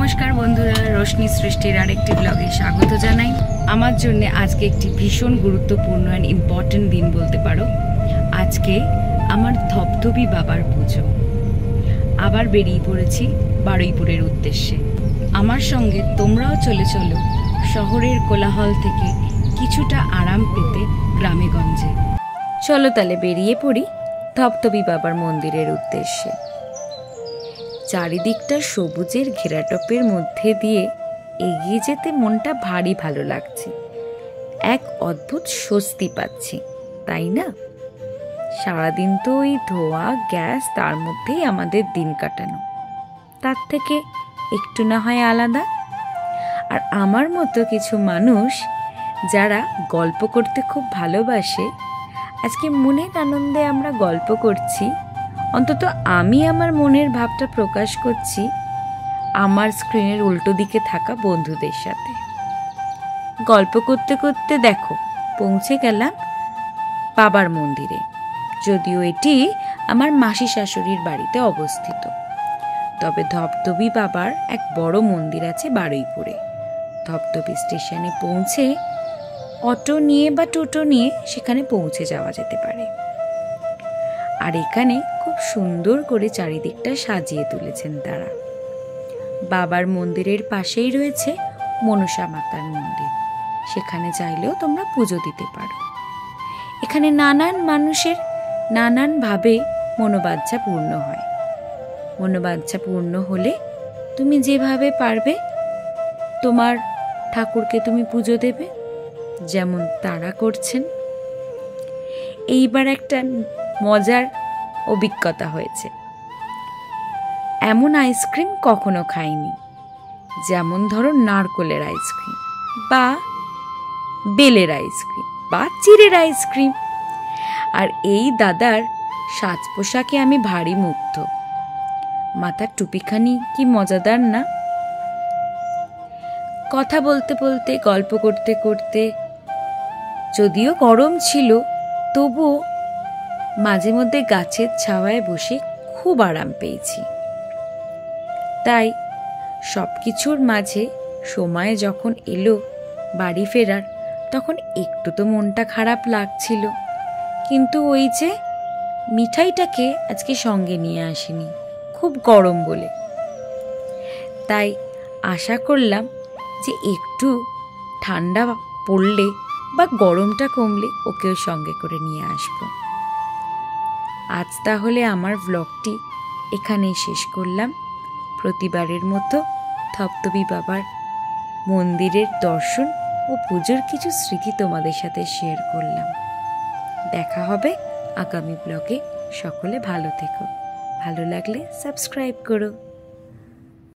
नमस्कार बंधुरा रोशनी सृष्टिर आरेकटी ब्लगे स्वागत जानाई। आमार जन्य आजके एकटी भीषण गुरुत्वपूर्ण एंड इम्पोर्टेंट दिन बोलते पारो। आजके आमार धबधबी बाबार पुजो। आबार बेरिये पड़ेछि बारुईपुरेर उद्देश्ये। आमार संगे तोमराओ चले चलो शहरेर कोलाहल थेके किछुटा आराम पेते ग्रामे गंजे। चलो ताहले बेरिये पड़ि धबधबी बाबार मंदिरेर उद्देश्ये। चारिदिकटा सबुजेर घेराटपेर मध्य दिए एगिए जेते मनटा भारी भालो लागছে। एक अद्भुत स्वस्ति पाচ্ছি, তাই না? সারাদিন তো ওই ধোয়া গ্যাস তার মধ্যেই আমাদের দিন কাটানো, তার থেকে একটু না হয় আলাদা। আর আমার মতো কিছু মানুষ যারা গল্প করতে খুব ভালোবাসে, আজকে মনের আনন্দে আমরা গল্প করছি। অন্তত আমি আমার মনের ভাবটা প্রকাশ করছি আমার স্ক্রিনের উল্টো দিকে থাকা বন্ধুদের সাথে। গল্প করতে করতে দেখো পৌঁছে গেলাম বাবার মন্দিরে। যদিও এটি আমার মাসি শাশুড়ির বাড়িতে অবস্থিত, তবে ধবধবি বাবার এক বড় মন্দির আছে বারুইপুরে। ধবধবি স্টেশনে পৌঁছে অটো নিয়ে বা টোটো নিয়ে সেখানে পৌঁছে যাওয়া যেতে পারে। আর এখানে খুব সুন্দর করে চারিদিকটা সাজিয়ে তুলেছেন তারা। বাবার মন্দিরের পাশেই রয়েছে মনসা মাতার মন্দির, সেখানে চাইলেও তোমরা পুজো দিতে পারো। এখানে নানান মানুষের নানানভাবে মনোবাঞ্ছা পূর্ণ হয়। মনোবাঞ্ছা পূর্ণ হলে তুমি যেভাবে পারবে তোমার ঠাকুরকে তুমি পুজো দেবে, যেমন তারা করছেন। এইবার একটা মজার অভিজ্ঞতা হয়েছে। এমন আইসক্রিম কখনো খাইনি, যেমন ধরো নারকলের আইসক্রিম বা বেলের আইসক্রিম বা চিড়ের আইসক্রিম। আর এই দাদার সাজ পোশাকে আমি ভারী মুগ্ধ। মাথার টুপিখানি কি মজাদার না? কথা বলতে বলতে গল্প করতে করতে, যদিও গরম ছিল তবুও মাঝে মধ্যে গাছের ছায়ায় বসে খুব আরাম পেয়েছি। তাই সবকিছুর মাঝে সময় যখন এলো বাড়ি ফেরার, তখন একটু তো মনটা খারাপ লাগছিল। কিন্তু ওই যে মিঠাইটাকে আজকে সঙ্গে নিয়ে আসিনি, খুব গরম বলে। তাই আশা করলাম যে একটু ঠান্ডা পড়লে বা গরমটা কমলে ওকেও সঙ্গে করে নিয়ে আসবো। আজ তাহলে আমার ব্লগটি এখানেই শেষ করলাম। প্রতিবারের মতো ধবধবি বাবার মন্দিরের দর্শন ও পুজোর কিছু স্মৃতি তোমাদের সাথে শেয়ার করলাম। দেখা হবে আগামী ব্লগে। সকলে ভালো থেকো। ভালো লাগলে সাবস্ক্রাইব করো।